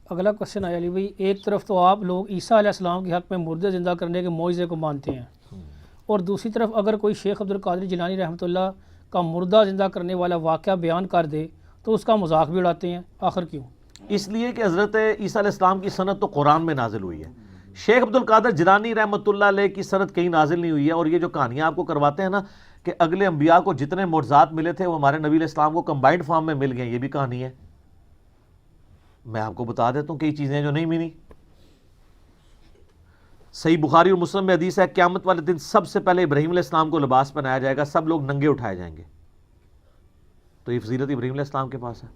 اگلا کوشچن آیا علی بھائی، ایک طرف تو آپ لوگ عیسیٰ علیہ السلام کے حق میں مردے زندہ کرنے کے معجزے کو مانتے ہیں، اور دوسری طرف اگر کوئی شیخ عبد القادر جیلانی رحمۃ اللہ کا مردہ زندہ کرنے والا واقعہ بیان کر دے تو اس کا مذاق بھی اڑاتے ہیں، آخر کیوں؟ اس لیے کہ حضرت عیسیٰ علیہ السلام کی سند تو قرآن میں نازل ہوئی ہے، شیخ عبد القادر جیلانی رحمۃ اللہ علیہ کی سند کہیں نازل نہیں ہوئی ہے۔ اور یہ جو کہانیاں آپ کو کرواتے ہیں نا کہ اگلے انبیاء کو جتنے معجزات ملے تھے وہ ہمارے نبی علیہ السلام کو کمبائنڈ فارم میں مل گئے، یہ بھی کہانی ہے۔ میں آپ کو بتا دیتا ہوں کئی چیزیں جو نہیں ملی۔ صحیح بخاری اور مسلم میں حدیث ہے، قیامت والے دن سب سے پہلے ابراہیم علیہ السلام کو لباس پہنایا جائے گا، سب لوگ ننگے اٹھائے جائیں گے۔ تو یہ فضیلت ابراہیم علیہ السلام کے پاس ہے۔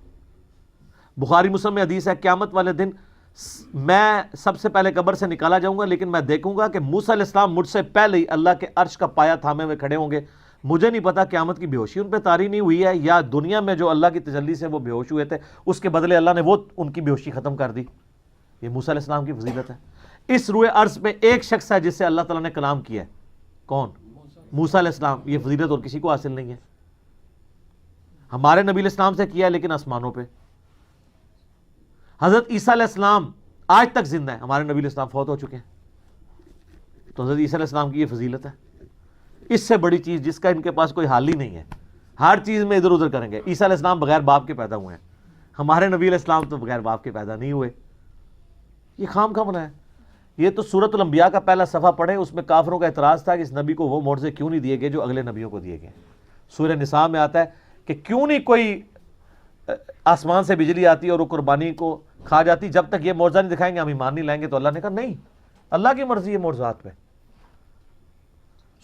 بخاری مسلم میں حدیث ہے، قیامت والے دن میں سب سے پہلے قبر سے نکالا جاؤں گا، لیکن میں دیکھوں گا کہ موسیٰ علیہ السلام مجھ سے پہلے ہی اللہ کے عرش کا پایا تھامے ہوئے کھڑے ہوں گے۔ مجھے نہیں پتا قیامت کی بے ہوشی ان پہ طاری نہیں ہوئی ہے یا دنیا میں جو اللہ کی تجلی سے وہ بے ہوش ہوئے تھے اس کے بدلے اللہ نے وہ ان کی بے ہوشی ختم کر دی۔ یہ موسیٰ علیہ السلام کی فضیلت ہے۔ اس روئے عرض پہ ایک شخص ہے جس سے اللہ تعالیٰ نے کلام کیا ہے، کون؟ موسیٰ علیہ السلام۔ یہ فضیلت اور کسی کو حاصل نہیں ہے۔ ہمارے نبی علیہ السلام سے کیا ہے لیکن آسمانوں پہ۔ حضرت عیسیٰ علیہ السلام آج تک زندہ ہے، ہمارے نبی علیہ السلام فوت ہو چکے ہیں۔ تو حضرت عیسیٰ علیہ السلام کی یہ فضیلت ہے۔ اس سے بڑی چیز جس کا ان کے پاس کوئی حال ہی نہیں ہے، ہر چیز میں ادھر ادھر کریں گے۔ عیسیٰ علیہ السلام بغیر باپ کے پیدا ہوئے ہیں، ہمارے نبی علیہ السلام تو بغیر باپ کے پیدا نہیں ہوئے۔ یہ خام خواہ بنا ہے۔ یہ تو سورۃ الانبیاء کا پہلا صفحہ پڑھیں، اس میں کافروں کا اعتراض تھا کہ اس نبی کو وہ معجزے کیوں نہیں دیے گئے جو اگلے نبیوں کو دیے گئے۔ سورہ نساء میں آتا ہے کہ کیوں نہیں کوئی آسمان سے بجلی آتی اور وہ قربانی کو کھا جاتی، جب تک یہ معجزہ نہیں دکھائیں گے ہم ایمان نہیں لائیں گے۔ تو اللہ نے کہا نہیں، اللہ کی مرضی ہے معجزات پہ۔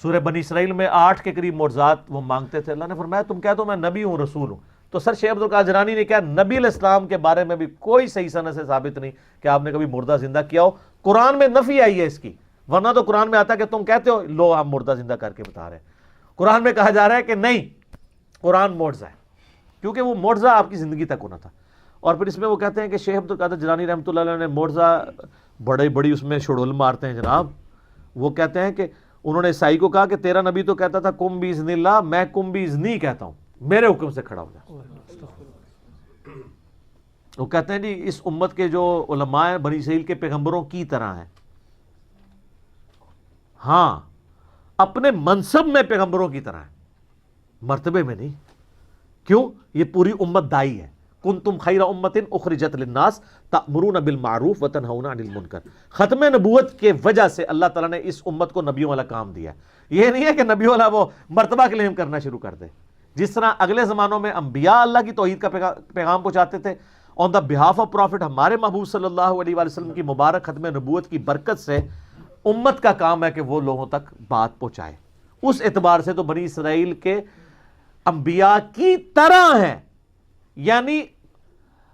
سورہ بنی اسرائیل میں 8 کے قریب معجزات وہ مانگتے تھے، اللہ نے فرمایا تم کہہ دو میں نبی ہوں، رسول ہوں۔ تو سر شیخ عبد القادر جیلانی نے کہا نبی علیہ السلام کے بارے میں بھی کوئی صحیح سند سے ثابت نہیں کہ آپ نے کبھی مردہ زندہ کیا ہو۔ قرآن میں نفی آئی ہے اس کی، ورنہ تو قرآن میں آتا ہے کہ تم کہتے ہو لو ہم مردہ زندہ کر کے بتا رہے ہیں۔ قرآن میں کہا جا رہا ہے کہ نہیں، قرآن معجزہ ہے، کیونکہ وہ معجزہ آپ کی زندگی تک ہونا تھا۔ اور پھر اس میں وہ کہتے ہیں کہ شیخ عبد القادر جیلانی رحمۃ اللہ علیہ نے معجزہ بڑی اس میں شڑول مارتے ہیں جناب۔ وہ کہتے ہیں کہ انہوں نے عیسائی کو کہا کہ تیرا نبی تو کہتا تھا کم باذن اللہ، میں کم باذنی کہتا ہوں، میرے حکم سے کھڑا ہو جا۔ وہ کہتے ہیں جی اس امت کے جو علماء ہیں بنی اسرائیل کے پیغمبروں کی طرح ہیں، ہاں اپنے منصب میں پیغمبروں کی طرح ہیں، مرتبے میں نہیں۔ کیوں؟ یہ پوری امت دائی ہے۔ کنتم خیر امت اخرجت للناس تأمرون بالمعروف وتنہون عن المنکر۔ ختم نبوت کے وجہ سے اللہ تعالیٰ نے اس امت کو نبیوں والا کام دیا ہے۔ یہ نہیں ہے کہ نبیوں والا وہ مرتبہ کلیم کرنا شروع کر دے۔ جس طرح اگلے زمانوں میں انبیاء اللہ کی توحید کا پیغام پہنچاتے تھے، آن دا بہاف آف پروفٹ ہمارے محبوب صلی اللہ علیہ وآلہ وسلم کی مبارک ختم نبوت کی برکت سے امت کا کام ہے کہ وہ لوگوں تک بات پہنچائے۔ اس اعتبار سے تو بنی اسرائیل کے انبیاء کی طرح ہیں، یعنی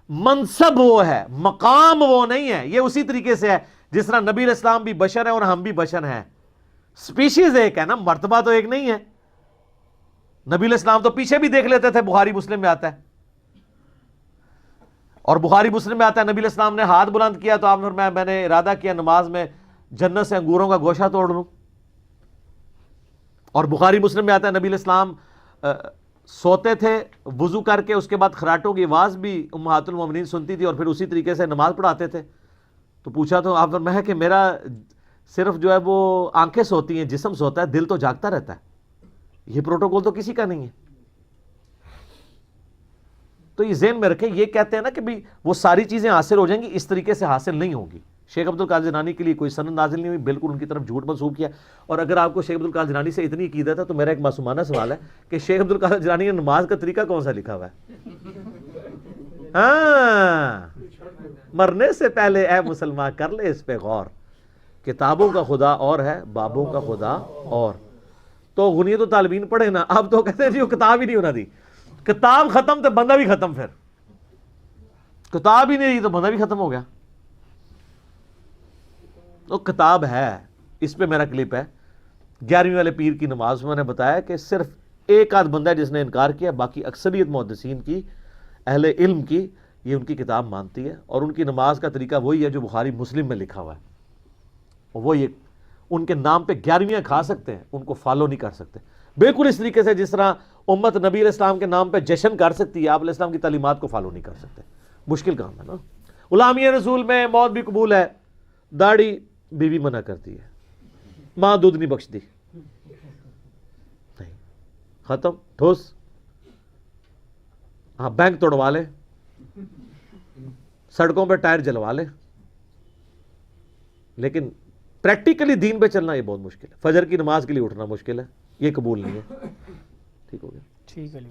منصب وہ ہے، مقام وہ نہیں ہے۔ یہ اسی طریقے سے ہے جس طرح نبی علیہ السلام بھی بشر ہیں اور ہم بھی بشر ہیں، سپیشیز ایک ہے نا، مرتبہ تو ایک نہیں ہے۔ نبی علیہ السلام تو پیچھے بھی دیکھ لیتے تھے، بخاری مسلم میں آتا ہے، اور بخاری مسلم میں آتا ہے نبی علیہ السلام نے ہاتھ بلند کیا تو آپ نے فرمایا میں نے ارادہ کیا نماز میں جنت سے انگوروں کا گوشہ توڑ لوں۔ اور بخاری مسلم میں آتا ہے نبی علیہ السلام سوتے تھے وضو کر کے، اس کے بعد خراٹوں کی آواز بھی امہات المومنین سنتی تھی اور پھر اسی طریقے سے نماز پڑھاتے تھے۔ تو پوچھا تو آپ نے کہ میرا صرف جو ہے وہ آنکھیں سوتی ہیں، جسم سوتا ہے، دل تو جاگتا رہتا ہے۔ یہ پروٹوکول تو کسی کا نہیں ہے۔ تو یہ ذہن میں رکھیں، یہ کہتے ہیں نا کہ بھی وہ ساری چیزیں حاصل ہو جائیں گی، اس طریقے سے حاصل نہیں ہوگی۔ شیخ عبد القادر جیلانی کے لیے کوئی سند نازل نہیں ہوئی، بالکل ان کی طرف جھوٹ منسوب کیا۔ اور اگر آپ کو شیخ عبد القادر جیلانی سے اتنی عقیدت ہے تو میرا ایک معصومانہ سوال ہے کہ شیخ عبد القادر جیلانی نے نماز کا طریقہ کون سا لکھا ہوا ہے؟ ہاں، مرنے سے پہلے اے مسلمان کر لے اس پہ غور، کتابوں کا خدا اور ہے، بابوں کا خدا اور۔ تو غنیت و طالبین پڑھے نا، اب تو کہتے ہیں جی وہ کتاب ہی نہیں ہونا دی، کتاب ختم تو بندہ بھی ختم، پھر کتاب ہی نہیں رہی تو بندہ بھی ختم ہو گیا۔ تو کتاب ہے، اس پہ میرا کلپ ہے 11ویں والے پیر کی نماز میں میں نے بتایا کہ صرف ایک آدھ بندہ ہے جس نے انکار کیا، باقی اکثریت محدثین کی، اہل علم کی، یہ ان کی کتاب مانتی ہے، اور ان کی نماز کا طریقہ وہی ہے جو بخاری مسلم میں لکھا ہوا ہے۔ وہ یہ ان کے نام پہ 11ویں کھا سکتے ہیں، ان کو فالو نہیں کر سکتے۔ بالکل اس طریقے سے جس طرح امت نبی علیہ السلام کے نام پہ جشن کر سکتی ہے، آپ علیہ السلام کی تعلیمات کو فالو نہیں کر سکتے۔ مشکل کام ہے نا۔ غلامی رسول میں موت بھی قبول ہے، داڑھی بیوی منع کرتی ہے، ماں دودھ نہیں بخشتی، نہیں، ختم، ٹھوس. ہاں بینک توڑوا لے، سڑکوں پہ ٹائر جلوا لے، لیکن پریکٹیکلی دین پہ چلنا یہ بہت مشکل ہے. فجر کی نماز کے لیے اٹھنا مشکل ہے، یہ قبول نہیں ہے. ٹھیک ہو گیا. ٹھیک ہے.